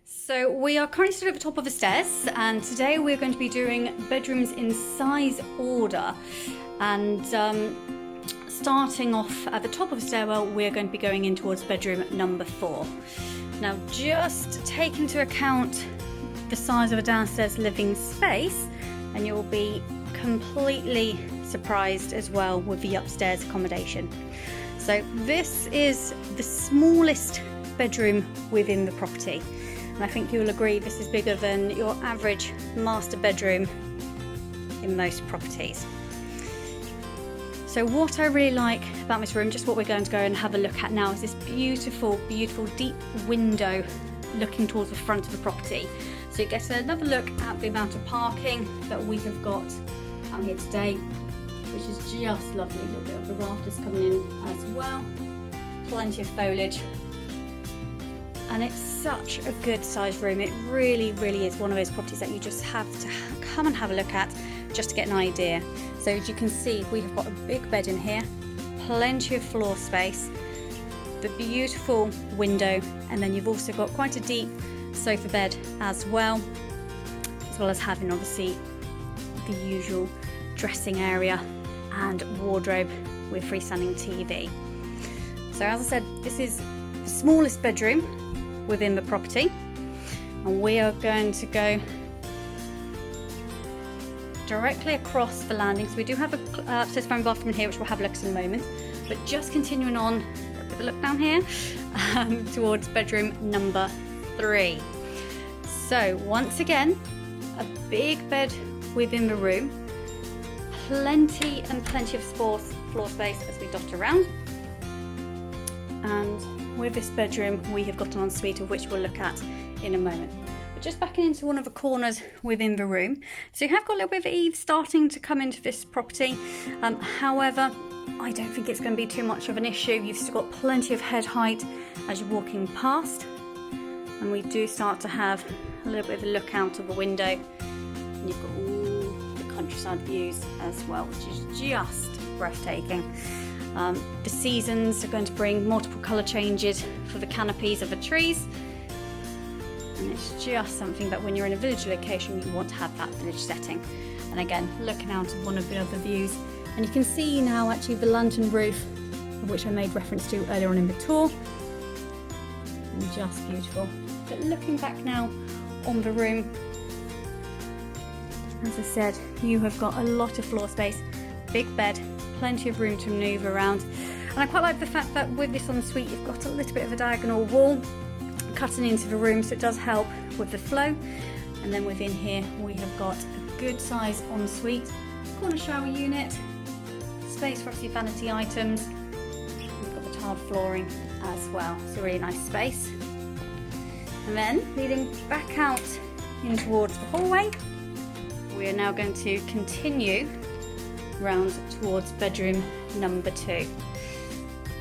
So we are currently still at the top of the stairs, and today we're going to be doing bedrooms in size order. And starting off at the top of the stairwell, we're going to be going in towards bedroom number 4. Now, just take into account the size of a downstairs living space, and you'll be completely surprised as well with the upstairs accommodation. So this is the smallest bedroom within the property. And I think you'll agree this is bigger than your average master bedroom in most properties. So what I really like about this room, just what we're going to go and have a look at now, is this beautiful, beautiful deep window looking towards the front of the property. So you get another look at the amount of parking that we have got out here today, which is just lovely. A little bit of the rafters coming in as well. Plenty of foliage. And it's such a good sized room. It really, really is one of those properties that you just have to come and have a look at just to get an idea. So as you can see, we have got a big bed in here, plenty of floor space, the beautiful window, and then you've also got quite a deep sofa bed as well as having obviously the usual dressing area and wardrobe with freestanding TV. So as I said, this is the smallest bedroom within the property, and we are going to go directly across the landing. So we do have a upstairs front bathroom in here, which we'll have a look at in a moment, but just continuing on, a look down here towards bedroom number 3. So once again, a big bed within the room, plenty of floor space as we dot around. And with this bedroom, we have got an ensuite, of which we'll look at in a moment. But just backing into one of the corners within the room, so you have got a little bit of eaves starting to come into this property. However, I don't think it's going to be too much of an issue. You've still got plenty of head height as you're walking past, and we do start to have a little bit of a look out of the window, and you've got all the countryside views as well, which is just breathtaking. The seasons are going to bring multiple colour changes for the canopies of the trees, and it's just something that when you're in a village location, you want to have that village setting. And again, looking out of one of the other views, and you can see now actually the lantern roof, which I made reference to earlier on in the tour, and just beautiful. But looking back now on the room, as I said, you have got a lot of floor space, big bed, plenty of room to manoeuvre around, and I quite like the fact that with this ensuite you've got a little bit of a diagonal wall cutting into the room, so it does help with the flow. And then within here we have got a good size ensuite, corner shower unit, space for obviously vanity items. We've got the tiled flooring as well, so really nice space. And then leading back out in towards the hallway, we are now going to continue round towards bedroom number 2.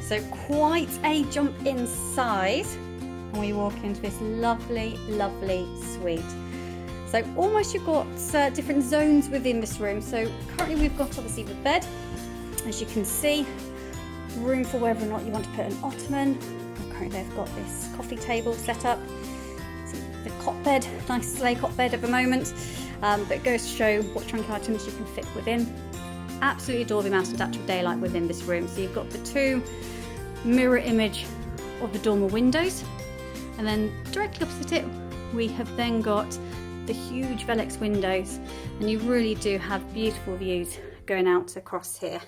So quite a jump in size, and we walk into this lovely suite. So almost you've got different zones within this room. So currently we've got obviously the bed, as you can see, room for whether or not you want to put an ottoman. Currently they've got this coffee table set up. So the cot bed, nice sleigh cot bed at the moment, but it goes to show what chunky items you can fit within. Absolutely adore the amount of natural daylight within this room. So you've got the 2 mirror image of the dormer windows, and then directly opposite it we have then got the huge Velux windows, and you really do have beautiful views going out across here,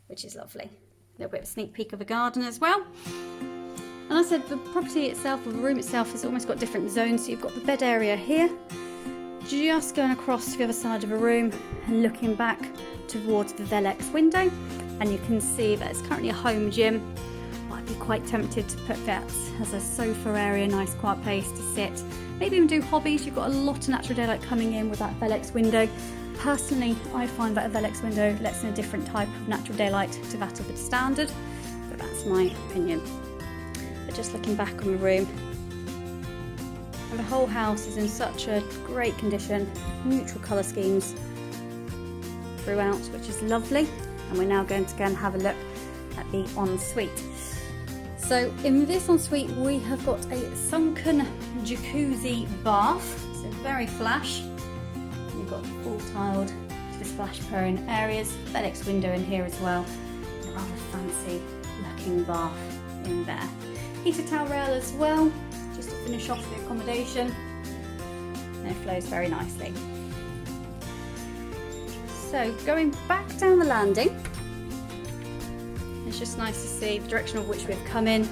which is lovely. A little bit of a sneak peek of the garden as well. And as I said, the property itself, or the room itself, has almost got different zones. So you've got the bed area here, just going across to the other side of the room and looking back towards the Velux window, and you can see that it's currently a home gym. I'd be quite tempted to put that as a sofa area, nice quiet place to sit, maybe even do hobbies. You've got a lot of natural daylight coming in with that Velux window. Personally, I find that a Velux window lets in a different type of natural daylight to that of the standard, but that's my opinion. But just looking back on the room, and the whole house is in such a great condition, neutral colour schemes throughout, which is lovely. And we're now going to go and have a look at the ensuite. So in this ensuite we have got a sunken jacuzzi bath, so very flash. You've got full tiled to the splash prone areas, FedEx window in here as well. A rather fancy looking bath in there. Heated towel rail as well, just to finish off the accommodation. And it flows very nicely. So going back down the landing, it's just nice to see the direction of which we've come in.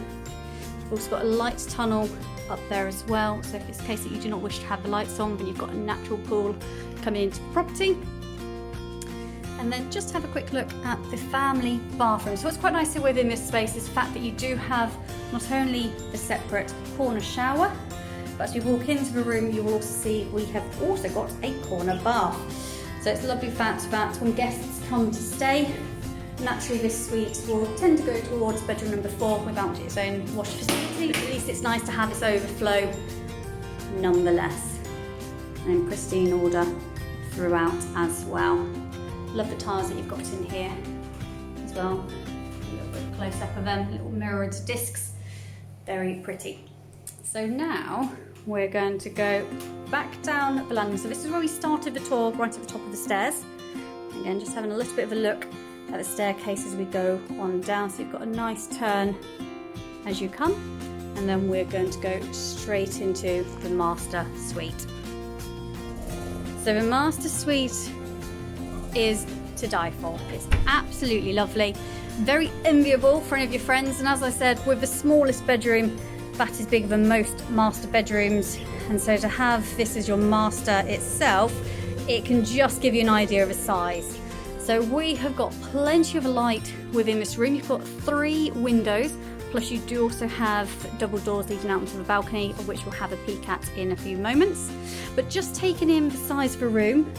We've also got a lights tunnel up there as well, so if it's the case that you do not wish to have the lights on, then you've got a natural pool coming into the property. And then just have a quick look at the family bathroom. So what's quite nice here within this space is the fact that you do have not only the separate corner shower, but as you walk into the room, you will also see we have also got a corner bath. So it's a lovely fact that when guests come to stay, naturally this suite will tend to go towards bedroom number 4 without its own wash facility. At least it's nice to have this overflow nonetheless. And in pristine order throughout as well. Love the tiles that you've got in here as well. A little bit of close up of them, little mirrored discs. Very pretty. So now we're going to go back down the landing. So this is where we started the tour, right at the top of the stairs. Again, just having a little bit of a look at the staircase as we go on down. So you've got a nice turn as you come, and then we're going to go straight into the master suite. So the master suite is to die for. It's absolutely lovely, very enviable for any of your friends, and as I said, with the smallest bedroom, that is bigger than most master bedrooms, and so to have this as your master itself, it can just give you an idea of the size. So we have got plenty of light within this room. You've got 3 windows, plus you do also have double doors leading out into the balcony, of which we'll have a peek at in a few moments. But just taking in the size of the room,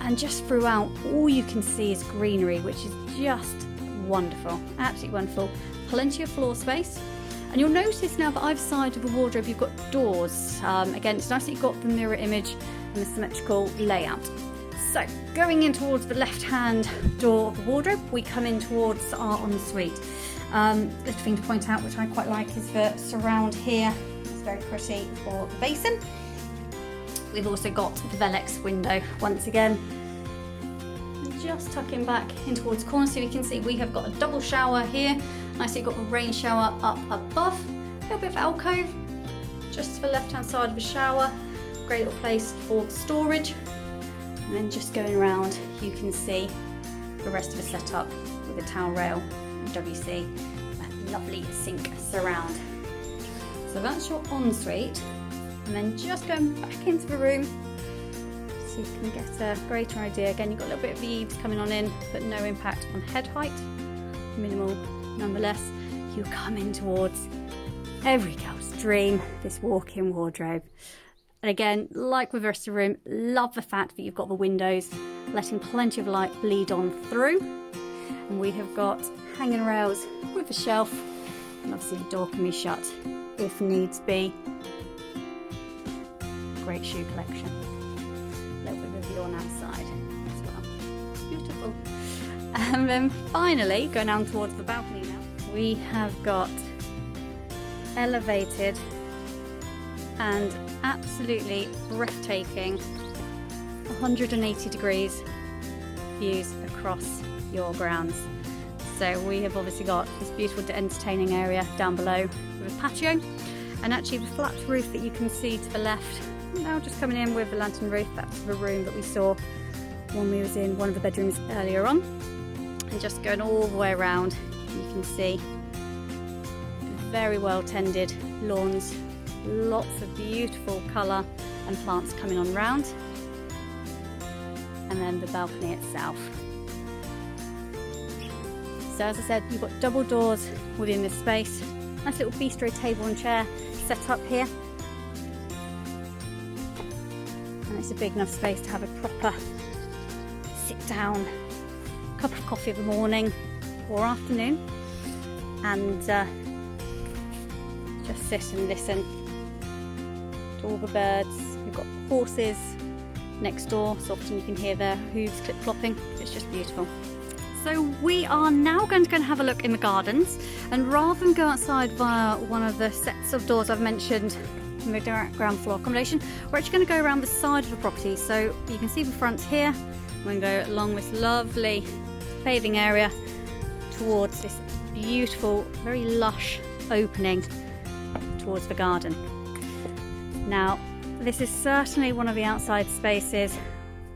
and just throughout, all you can see is greenery, which is just wonderful, absolutely wonderful. Plenty of floor space. And you'll notice now that either side of the wardrobe you've got doors. Again, it's nice that you've got the mirror image and the symmetrical layout. So going in towards the left-hand door of the wardrobe, we come in towards our ensuite. Little thing to point out, which I quite like, is the surround here. It's very pretty for the basin. We've also got the FedEx window once again. And just tucking back in towards the corner, so you can see we have got a double shower here. Nice, you've got the rain shower up above. A little bit of alcove just to the left-hand side of the shower. Great little place for storage. And then just going around, you can see the rest of the setup with a towel rail, WC, a lovely sink surround. So that's your ensuite. And then just going back into the room so you can get a greater idea. Again, you've got a little bit of the eaves coming on in, but no impact on head height. Minimal nonetheless. You come in towards every girl's dream, this walk-in wardrobe. And again, like with the rest of the room, love the fact that you've got the windows, letting plenty of light bleed on through. And we have got hanging rails with a shelf, and obviously the door can be shut if needs be. Great shoe collection. A little bit of lawn outside as well. Beautiful. And then finally, going down towards the balcony now, we have got elevated and absolutely breathtaking 180 degrees views across your grounds. So we have obviously got this beautiful entertaining area down below with a patio, and actually the flat roof that you can see to the left, now just coming in with the lantern roof. That's the room that we saw when we was in one of the bedrooms earlier on. And just going all the way around, you can see very well tended lawns, lots of beautiful colour and plants coming on round, and then the balcony itself. So as I said, you've got double doors within this space. Nice little bistro table and chair set up here, and it's a big enough space to have a proper sit down cup of coffee of the morning or afternoon, and just sit and listen to all the birds. We've got horses next door, so often you can hear their hooves clip-clopping. It's just beautiful. So we are now going to go and have a look in the gardens, and rather than go outside via one of the sets of doors I've mentioned from the ground floor accommodation. We're actually going to go around the side of the property, so you can see the front here. We're going to go along this lovely paving area towards this beautiful, very lush opening towards the garden. Now, this is certainly one of the outside spaces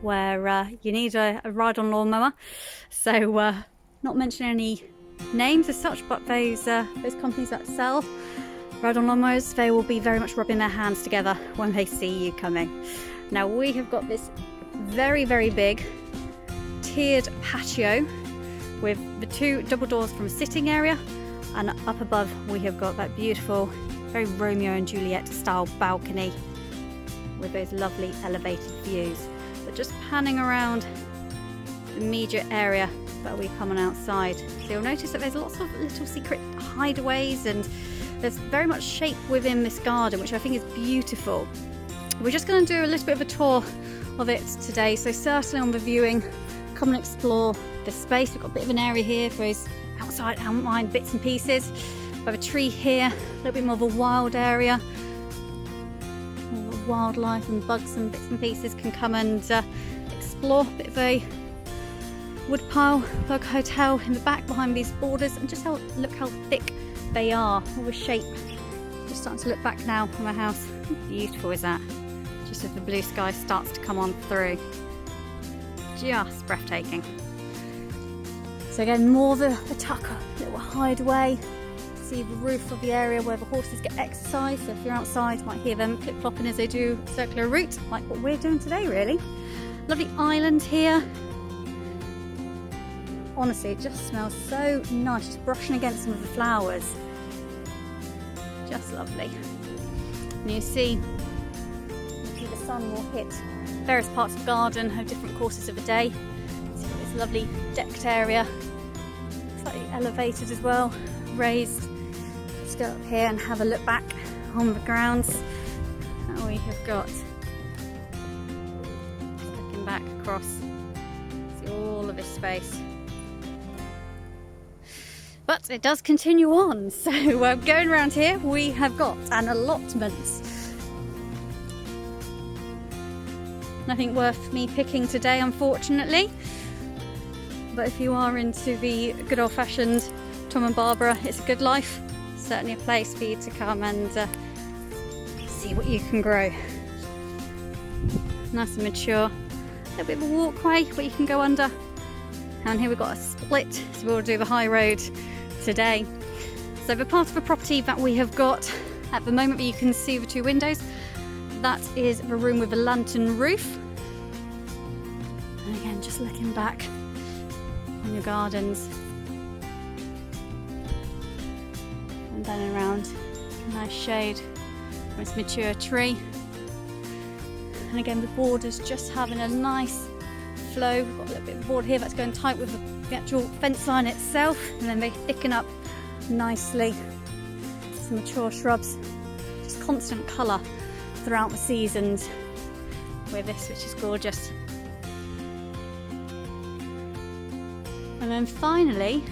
where you need a ride-on lawnmower. So, not mentioning any names as such, but those companies that sell ride-on lawnmowers, they will be very much rubbing their hands together when they see you coming. Now, we have got this very, very big tiered patio with the 2 double doors from a sitting area, and up above we have got that beautiful, very Romeo and Juliet style balcony with those lovely elevated views. But just panning around the immediate area that we come on outside, so you'll notice that there's lots of little secret hideaways, and there's very much shape within this garden, which I think is beautiful. We're just going to do a little bit of a tour of it today, so certainly on the viewing, come and explore the space. We've got a bit of an area here for those outside outline bits and pieces. We have a tree here, a little bit more of a wild area. All the wildlife and bugs and bits and pieces can come and explore. A bit of a woodpile, bug hotel in the back behind these borders, and just look how thick they are, all the shape. Just starting to look back now on my house. How beautiful is that? Just as the blue sky starts to come on through. Just breathtaking. So again, more of a tucker, little hideaway. See the roof of the area where the horses get exercise. So if you're outside, you might hear them clip-clopping as they do a circular route, like what we're doing today, really. Lovely island here. Honestly, it just smells so nice, just brushing against some of the flowers. Just lovely. And you see the sun will hit various parts of the garden at different courses of the day. So you've got this lovely decked area, slightly elevated as well, raised. Let's go up here and have a look back on the grounds. And we have got, looking back across, see all of this space. But it does continue on, so going around here we have got an allotment. Nothing worth me picking today, unfortunately, but if you are into the good old-fashioned Tom and Barbara It's a Good Life, certainly a place for you to come and see what you can grow. Nice and mature. A little bit of a walkway where you can go under, and here we've got a split, so we'll do the high road today. So the part of the property that we have got at the moment, that you can see the 2 windows, that is the room with a lantern roof. And again, just looking back on your gardens and then around, nice shade from this mature tree. And again, the borders just having a nice flow. We've got a little bit of board here that's going tight with the actual fence line itself, and then they thicken up nicely. Some mature shrubs, just constant colour throughout the seasons with this, which is gorgeous. And then finally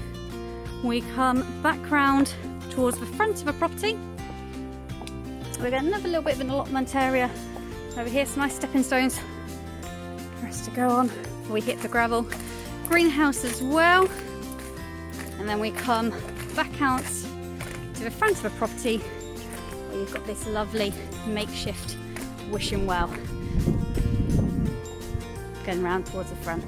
we come back round towards the front of the property. We're getting another little bit of an allotment area over here, some nice stepping stones for us to go on before we hit the gravel. Greenhouse as well, and then we come back out to the front of the property where you've got this lovely makeshift wishing well going round towards the front.